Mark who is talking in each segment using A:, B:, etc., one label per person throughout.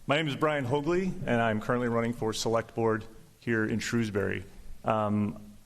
A: My name is Brian Haugli, and I'm currently running for Select Board here in Shrewsbury.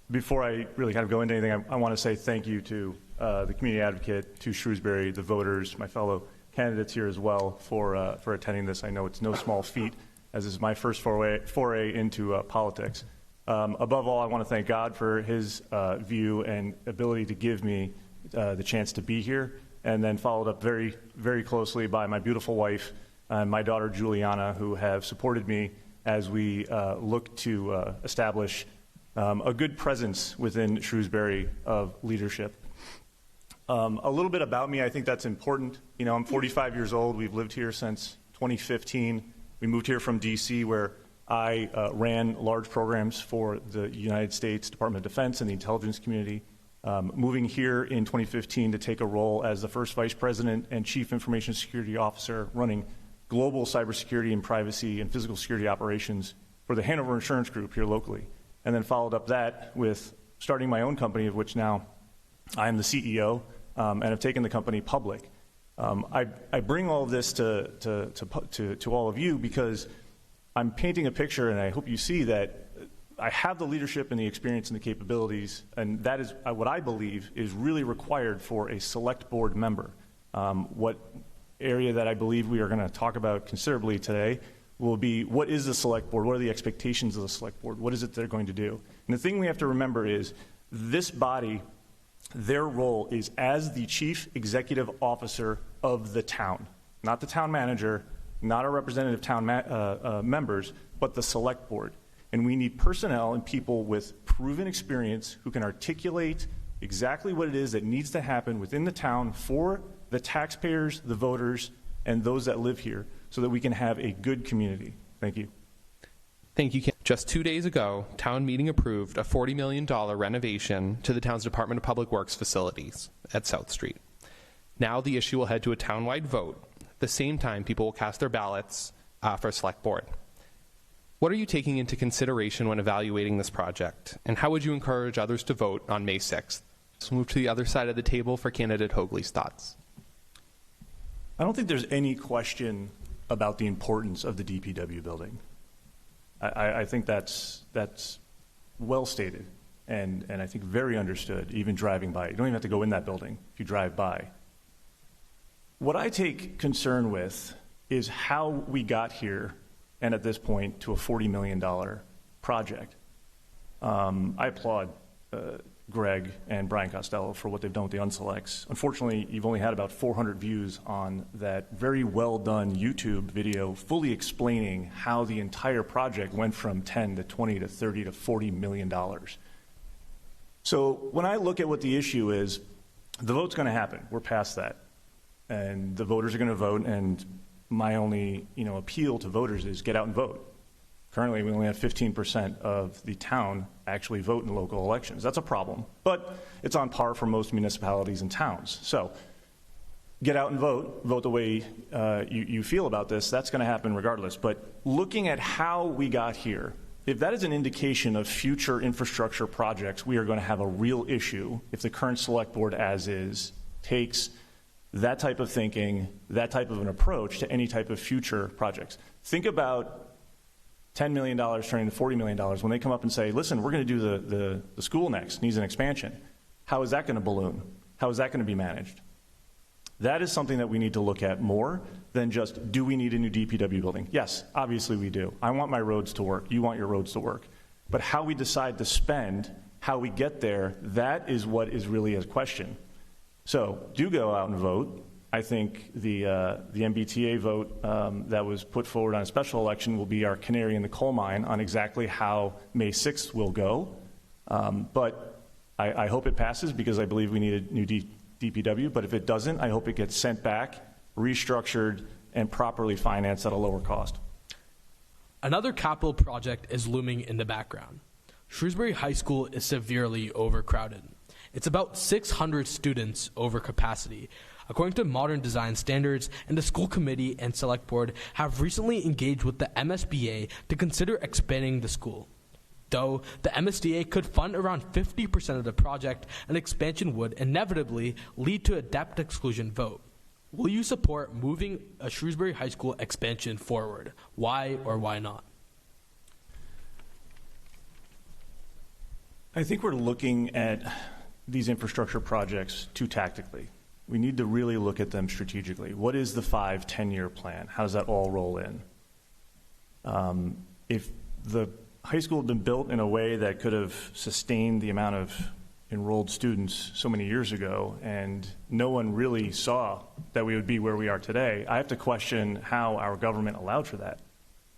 A: Before I really kind of go into anything, I want to say thank you to the community advocate, to Shrewsbury, the voters, my fellow candidates here as well for attending this. I know it's no small feat, as this is my first foray into politics. Above all, I want to thank God for his view and ability to give me the chance to be here, and then followed up very, very closely by my beautiful wife and my daughter Juliana, who have supported me as we look to establish a good presence within Shrewsbury of leadership. A little bit about me, I think that's important. You know, I'm 45 years old. We've lived here since 2015. We moved here from DC, where I ran large programs for the United States Department of Defense and the intelligence community. Moving here in 2015 to take a role as the first Vice President and Chief Information Security Officer, running global cybersecurity and privacy and physical security operations for the Hanover Insurance Group here locally. And then followed up that with starting my own company, of which now I am the CEO, and have taken the company public. I bring all of this to all of you because I'm painting a picture, and I hope you see that I have the leadership and the experience and the capabilities, and that is what I believe is really required for a select board member. What area that I believe we are going to talk about considerably today will be, what is the select board? What are the expectations of the select board? What is it they're going to do? And the thing we have to remember is this body, their role is as the chief executive officer of the town, not the town manager, not our representative town members, but the select board. And we need personnel and people with proven experience who can articulate exactly what it is that needs to happen within the town for the taxpayers, the voters, and those that live here, so that we can have a good community. Thank you.
B: Thank you, Ken. Just 2 days ago, town meeting approved a $40 million renovation to the town's Department of Public Works facilities at South Street. Now the issue will head to a townwide vote. At the same time, people will cast their ballots for a select board. What are you taking into consideration when evaluating this project, and how would you encourage others to vote on May 6th? Let's move to the other side of the table for candidate Haugli's thoughts.
A: I don't think there's any question about the importance of the DPW building. I think that's well stated and I think very understood, even driving by. You don't even have to go in that building if you drive by. What I take concern with is how we got here, and at this point, to a $40 million project. I applaud Greg and Brian Costello for what they've done with the unselects. Unfortunately, you've only had about 400 views on that very well done YouTube video fully explaining how the entire project went from 10 to 20 to 30 to $40 million. So when I look at what the issue is, the vote's going to happen. We're past that. And the voters are going to vote, and my only appeal to voters is get out and vote. Currently, we only have 15% of the town actually vote in local elections. That's a problem, but it's on par for most municipalities and towns. So get out and vote the way you feel about this. That's going to happen regardless. But looking at how we got here, if that is an indication of future infrastructure projects, we are going to have a real issue if the current select board as is takes that type of thinking, that type of an approach to any type of future projects. Think about $10 million turning to $40 million when they come up and say, listen, we're going to do the school next, needs an expansion. How is that going to balloon? How is that going to be managed? That is something that we need to look at more than just, do we need a new DPW building? Yes, obviously we do. I want my roads to work. You want your roads to work. But how we decide to spend, how we get there, that is what is really a question. So do go out and vote. I think the MBTA vote that was put forward on a special election will be our canary in the coal mine on exactly how May 6th will go. But I hope it passes because I believe we need a new DPW. But if it doesn't, I hope it gets sent back, restructured, and properly financed at a lower cost.
C: Another capital project is looming in the background. Shrewsbury High School is severely overcrowded. It's about 600 students over capacity, according to modern design standards, and the school committee and select board have recently engaged with the MSBA to consider expanding the school. Though the MSDA could fund around 50% of the project, an expansion would inevitably lead to a debt exclusion vote. Will you support moving a Shrewsbury High School expansion forward? Why or why not?
A: I think we're looking at these infrastructure projects too tactically. We need to really look at them strategically. What is the 5-10-year plan? How does that all roll in? If the high school had been built in a way that could have sustained the amount of enrolled students so many years ago, and no one really saw that we would be where we are today, I have to question how our government allowed for that.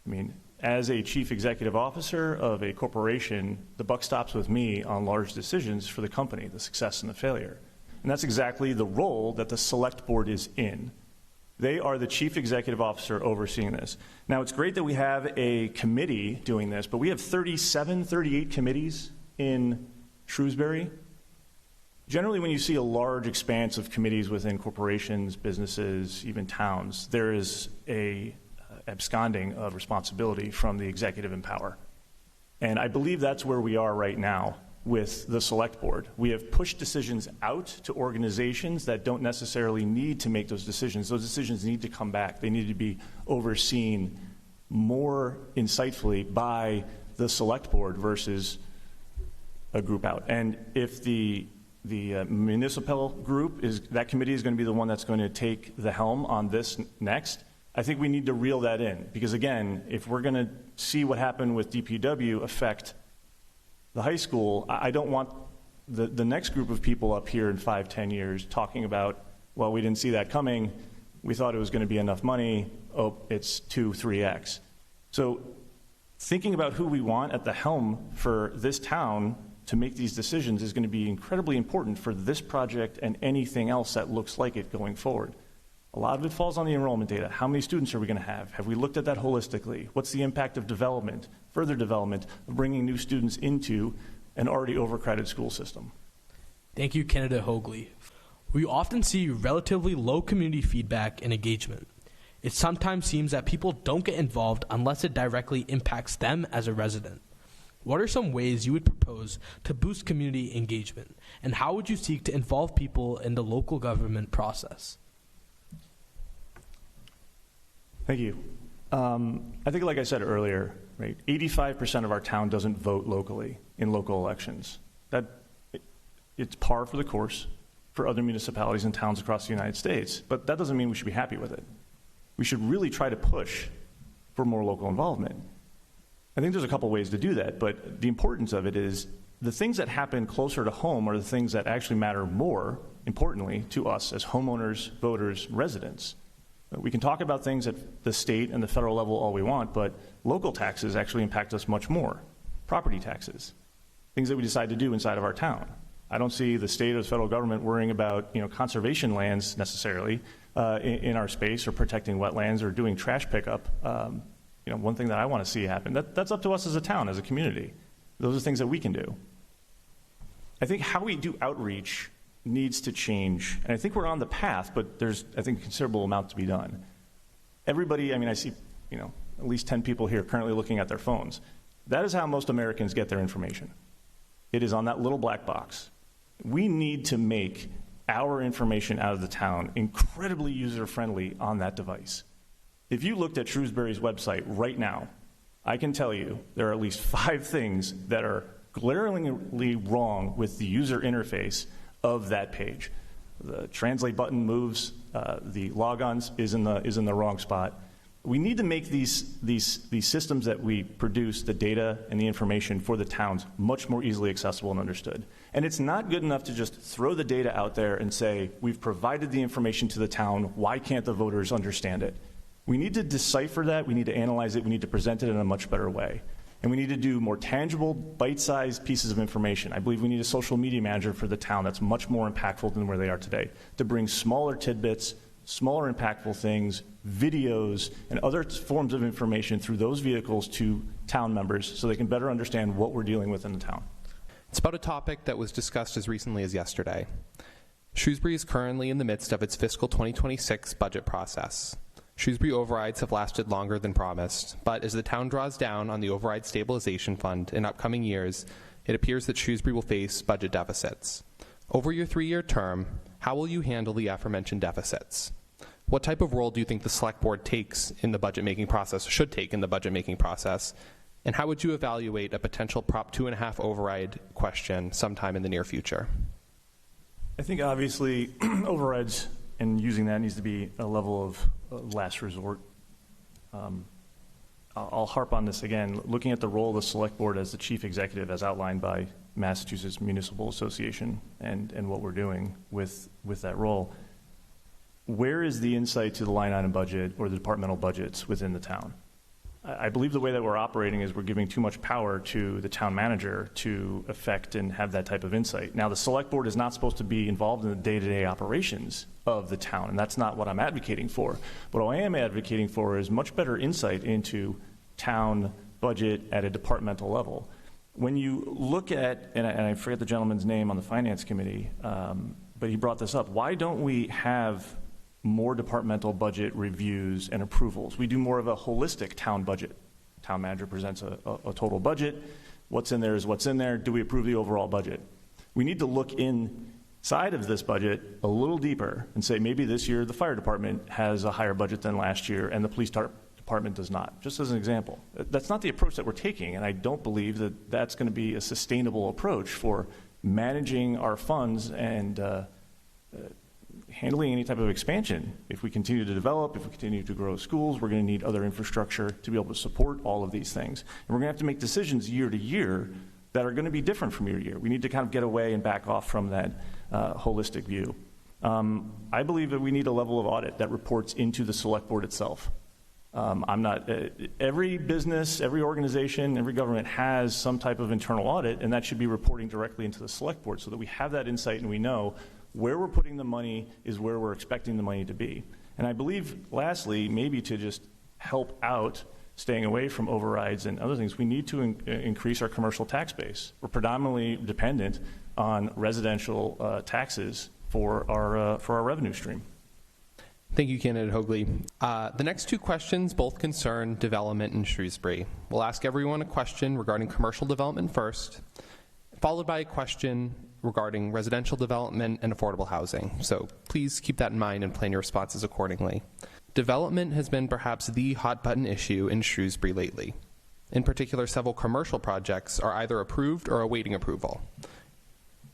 A: I mean, as a chief executive officer of a corporation, the buck stops with me on large decisions for the company, the success and the failure. And that's exactly the role that the select board is in. They are the chief executive officer overseeing this. Now, it's great that we have a committee doing this, but we have 38 committees in Shrewsbury. Generally, when you see a large expanse of committees within corporations, businesses, even towns, there is a absconding of responsibility from the executive in power. And I believe that's where we are right now with the select board. We have pushed decisions out to organizations that don't necessarily need to make those decisions. Those decisions need to come back. They need to be overseen more insightfully by the select board versus a group out. And if the municipal group, that committee is going to be the one that's going to take the helm on this next, I think we need to reel that in. Because again, if we're going to see what happened with DPW affect the high school, I don't want the next group of people up here in 5-10 years talking about, well, we didn't see that coming. We thought it was going to be enough money. Oh, it's 2-3x. So thinking about who we want at the helm for this town to make these decisions is going to be incredibly important for this project and anything else that looks like it going forward. A lot of it falls on the enrollment data. How many students are we going to have? Have we looked at that holistically? What's the impact of development, further development, of bringing new students into an already overcrowded school system?
C: Thank you, candidate Haugli. We often see relatively low community feedback and engagement. It sometimes seems that people don't get involved unless it directly impacts them as a resident. What are some ways you would propose to boost community engagement, and how would you seek to involve people in the local government process?
A: Thank you. I think, like I said earlier, right, 85% of our town doesn't vote locally in local elections. It's par for the course for other municipalities and towns across the United States, but that doesn't mean we should be happy with it. We should really try to push for more local involvement. I think there's a couple ways to do that, but the importance of it is the things that happen closer to home are the things that actually matter more, importantly, to us as homeowners, voters, residents. We can talk about things at the state and the federal level all we want, but local taxes actually impact us much more. Property taxes, things that we decide to do inside of our town. I don't see the state or the federal government worrying about conservation lands necessarily in our space, or protecting wetlands, or doing trash pickup. One thing that I want to see happen, that's up to us as a town, as a community. Those are things that we can do. I think how we do outreach needs to change. And I think we're on the path, but there's, I think, a considerable amount to be done. Everybody, I see, at least 10 people here currently looking at their phones. That is how most Americans get their information. It is on that little black box. We need to make our information out of the town incredibly user-friendly on that device. If you looked at Shrewsbury's website right now, I can tell you there are at least 5 things that are glaringly wrong with the user interface of that page. The translate button moves, the logons is in the wrong spot. We need to make these systems that we produce, the data and the information for the towns, much more easily accessible and understood. And it's not good enough to just throw the data out there and say, we've provided the information to the town, why can't the voters understand it? We need to decipher that, we need to analyze it, we need to present it in a much better way. And we need to do more tangible, bite-sized pieces of information. I believe we need a social media manager for the town that's much more impactful than where they are today, to bring smaller tidbits, smaller impactful things, videos, and other forms of information through those vehicles to town members so they can better understand what we're dealing with in the town.
B: It's about a topic that was discussed as recently as yesterday. Shrewsbury is currently in the midst of its fiscal 2026 budget process. Shrewsbury overrides have lasted longer than promised, but as the town draws down on the override stabilization fund in upcoming years, it appears that Shrewsbury will face budget deficits. Over your 3-year term, how will you handle the aforementioned deficits? What type of role do you think the select board takes in the budget making process, should take in the budget making process? And how would you evaluate a potential Prop 2.5 override question sometime in the near future?
A: I think obviously overrides and using that needs to be a level of last resort. I'll harp on this again. Looking at the role of the select board as the chief executive as outlined by Massachusetts Municipal Association and what we're doing with that role, where is the insight to the line item budget or the departmental budgets within the town? I believe the way that we're operating is we're giving too much power to the town manager to affect and have that type of insight. Now, the select board is not supposed to be involved in the day-to-day operations of the town, and that's not what I'm advocating for. What I am advocating for is much better insight into town budget at a departmental level. When you look at, and I forget the gentleman's name on the finance committee, but he brought this up, why don't we have more departmental budget reviews and approvals? We do more of a holistic town budget. Town manager presents a total budget. What's in there is what's in there. Do we approve the overall budget? We need to look inside of this budget a little deeper and say maybe this year the fire department has a higher budget than last year and the police department does not, just as an example. That's not the approach that we're taking, and I don't believe that that's going to be a sustainable approach for managing our funds and handling any type of expansion. If we continue to develop, if we continue to grow schools, we're going to need other infrastructure to be able to support all of these things. And we're going to have to make decisions year to year that are going to be different from year to year. We need to kind of get away and back off from that holistic view. I believe that we need a level of audit that reports into the select board itself. Every business, every organization, every government has some type of internal audit, and that should be reporting directly into the select board so that we have that insight and we know where we're putting the money is where we're expecting the money to be. And I believe, lastly, maybe to just help out staying away from overrides and other things, we need to increase our commercial tax base. We're predominantly dependent on residential taxes for our revenue stream.
B: Thank you, Candidate Haugli. The next two questions both concern development in Shrewsbury. We'll ask everyone a question regarding commercial development first, followed by a question regarding residential development and affordable housing. So please keep that in mind and plan your responses accordingly. Development has been perhaps the hot-button issue in Shrewsbury lately. In particular, several commercial projects are either approved or awaiting approval.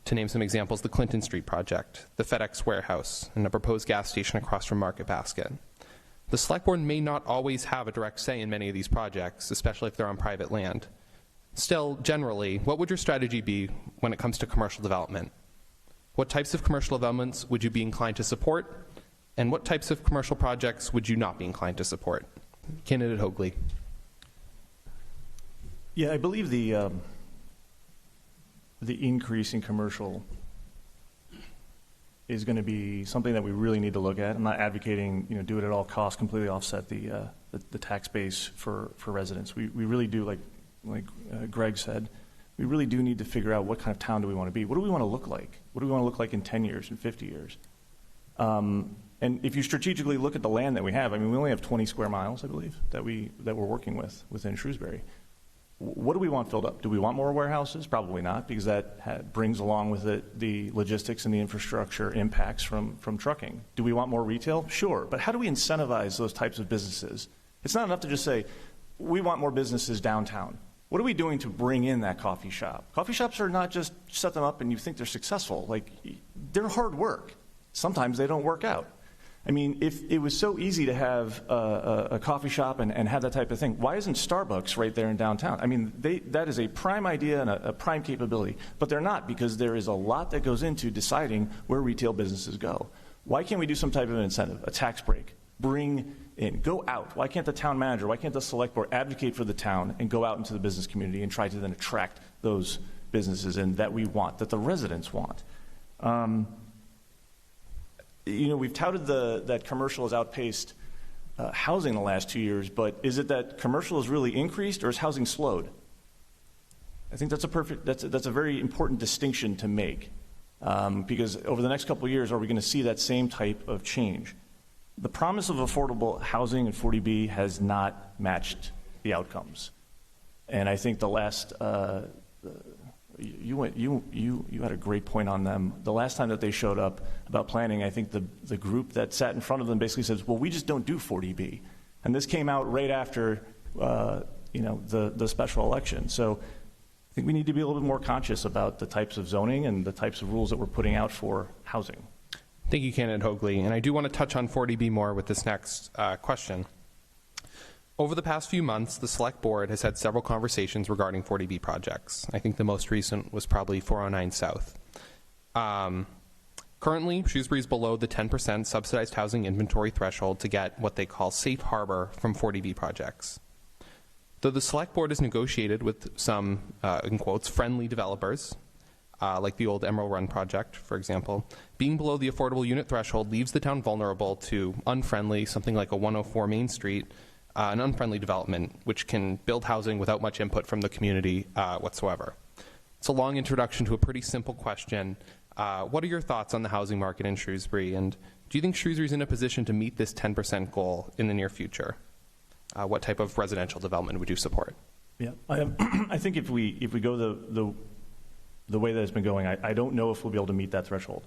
B: To name some examples, the Clinton Street project, the FedEx warehouse, and a proposed gas station across from Market Basket. The Select Board may not always have a direct say in many of these projects, especially if they're on private land. Still, generally, what would your strategy be when it comes to commercial development? What types of commercial developments would you be inclined to support? And what types of commercial projects would you not be inclined to support? Candidate Haugli.
A: Yeah, I believe the increase in commercial is going to be something that we really need to look at. I'm not advocating, do it at all costs, completely offset the tax base for residents. We really do, like Greg said, we really do need to figure out what kind of town do we want to be. What do we want to look like? What do we want to look like in 10 years, in 50 years? And if you strategically look at the land that we have, we only have 20 square miles, I believe, that we're working with within Shrewsbury. What do we want filled up? Do we want more warehouses? Probably not, because that brings along with it the logistics and the infrastructure impacts from trucking. Do we want more retail? Sure. But how do we incentivize those types of businesses? It's not enough to just say, we want more businesses downtown. What are we doing to bring in that coffee shop? Coffee shops are not just set them up and you think they're successful. They're hard work. Sometimes they don't work out. If it was so easy to have a coffee shop and have that type of thing, why isn't Starbucks right there in downtown? That is a prime idea and a prime capability, but they're not, because there is a lot that goes into deciding where retail businesses go. Why can't we do some type of incentive, a tax break? Bring in, go out. Why can't the town manager, why can't the select board advocate for the town and go out into the business community and try to then attract those businesses in that we want, that the residents want? We've touted that commercial has outpaced housing the last 2 years, but is it that commercial has really increased or has housing slowed? I think that's a very important distinction to make, because over the next couple of years, are we going to see that same type of change? The promise of affordable housing in 40B has not matched the outcomes. And I think the last you had a great point on them. The last time that they showed up about planning, I think the group that sat in front of them basically says, well, we just don't do 40B. And this came out right after the special election. So I think we need to be a little bit more conscious about the types of zoning and the types of rules that we're putting out for housing.
B: Thank you, Candidate Haugli. And I do want to touch on 40B more with this next question. Over the past few months, the Select Board has had several conversations regarding 40B projects. I think the most recent was probably 409 South. Currently, Shrewsbury is below the 10% subsidized housing inventory threshold to get what they call safe harbor from 40B projects. Though the Select Board has negotiated with some, in quotes, friendly developers, like the old Emerald Run project, for example, being below the affordable unit threshold leaves the town vulnerable to unfriendly, something like a 104 Main Street, an unfriendly development, which can build housing without much input from the community whatsoever. It's a long introduction to a pretty simple question. What are your thoughts on the housing market in Shrewsbury, and do you think Shrewsbury is in a position to meet this 10% goal in the near future? What type of residential development would you support?
A: Yeah, I think if we go the way that it's been going, I don't know if we'll be able to meet that threshold.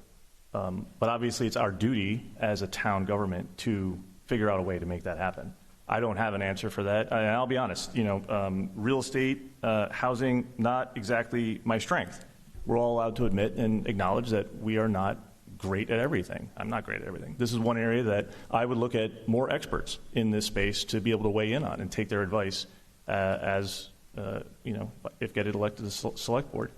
A: But obviously, it's our duty as a town government to figure out a way to make that happen. I don't have an answer for that. And I'll be honest, real estate, housing, not exactly my strength. We're all allowed to admit and acknowledge that we are not great at everything. I'm not great at everything. This is one area that I would look at more experts in this space to be able to weigh in on and take their advice if get elected to the Select Board.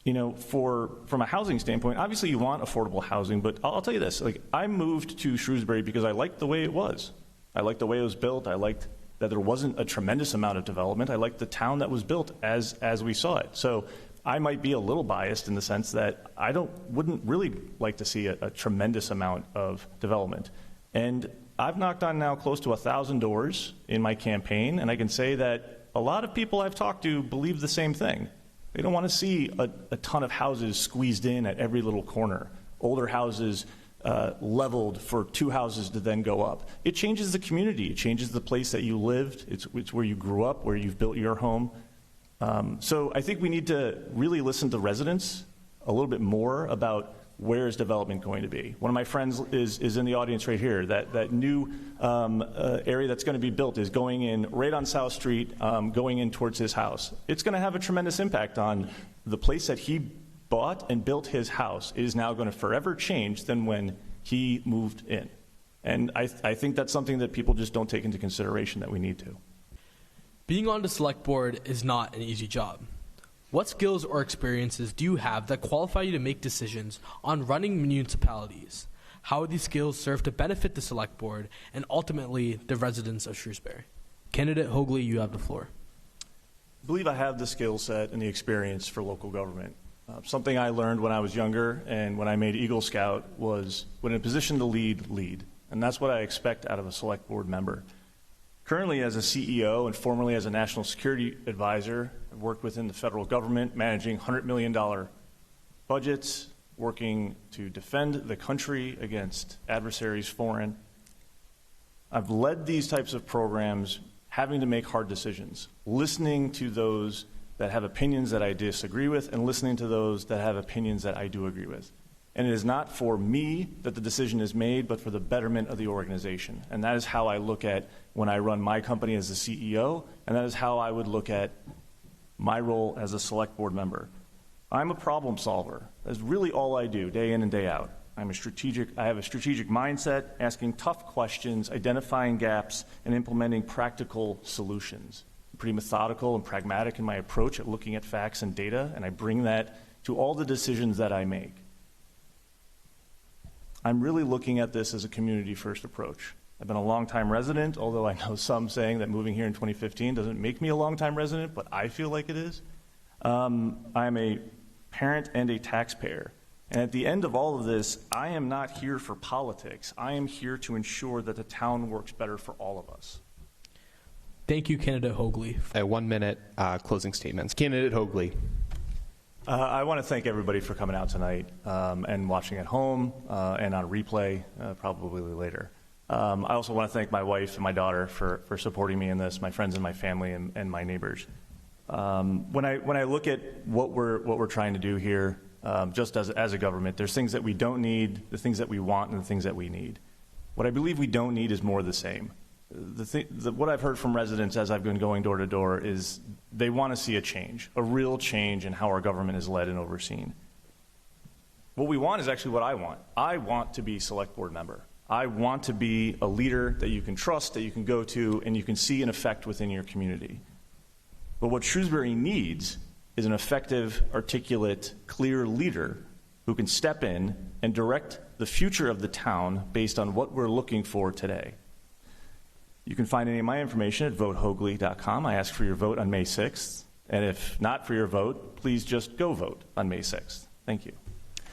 A: From a housing standpoint, obviously you want affordable housing, but I'll tell you this, I moved to Shrewsbury because I liked the way it was. I liked the way it was built. I liked that there wasn't a tremendous amount of development. I liked the town that was built as we saw it. So I might be a little biased in the sense that I wouldn't really like to see a tremendous amount of development. And I've knocked on now close to 1,000 doors in my campaign, and I can say that a lot of people I've talked to believe the same thing. They don't want to see a ton of houses squeezed in at every little corner, older houses leveled for two houses to then go up. It changes the community. It changes the place that you lived. It's where you grew up, where you've built your home. So I think we need to really listen to residents a little bit more about where is development going to be. One of my friends is in the audience right here. That new area that's going to be built is going in right on South Street, going in towards his house. It's going to have a tremendous impact on the place that he bought and built his house. It is now going to forever change than when he moved in. And I think that's something that people just don't take into consideration that we need to.
C: Being on the Select Board is not an easy job. What skills or experiences do you have that qualify you to make decisions on running municipalities? How would these skills serve to benefit the Select Board and ultimately the residents of Shrewsbury? Candidate Haugli, you have the floor.
A: I believe I have the skill set and the experience for local government. Something I learned when I was younger and when I made Eagle Scout was when in a position to lead. And that's what I expect out of a Select Board member. Currently, as a CEO and formerly as a national security advisor, I've worked within the federal government, managing $100 million budgets, working to defend the country against adversaries foreign. I've led these types of programs, having to make hard decisions, listening to those that have opinions that I disagree with and listening to those that have opinions that I do agree with. And it is not for me that the decision is made, but for the betterment of the organization. And that is how I look at when I run my company as the CEO, and that is how I would look at my role as a Select Board member. I'm a problem solver. That's really all I do, day in and day out. I have a strategic mindset, asking tough questions, identifying gaps, and implementing practical solutions. I'm pretty methodical and pragmatic in my approach at looking at facts and data, and I bring that to all the decisions that I make. I'm really looking at this as a community-first approach. I've been a long-time resident, although I know some saying that moving here in 2015 doesn't make me a long-time resident, but I feel like it is. I'm a parent and a taxpayer. And at the end of all of this, I am not here for politics. I am here to ensure that the town works better for all of us.
C: Thank you, Candidate Haugli.
B: 1 minute closing statements. Candidate Haugli.
A: I want to thank everybody for coming out tonight and watching at home and on replay probably later. I also want to thank my wife and my daughter for supporting me in this, my friends and my family and my neighbors. When I look at what we're trying to do here, just as a government, there's things that we don't need, the things that we want, and the things that we need. What I believe we don't need is more of the same. What I've heard from residents as I've been going door to door is they want to see a change, a real change in how our government is led and overseen. What we want is actually what I want. I want to be a select board member. I want to be a leader that you can trust, that you can go to, and you can see an effect within your community. But what Shrewsbury needs is an effective, articulate, clear leader who can step in and direct the future of the town based on what we're looking for today. You can find any of my information at votehaugli.com. I ask for your vote on May 6th. And if not for your vote, please just go vote on May 6th. Thank you.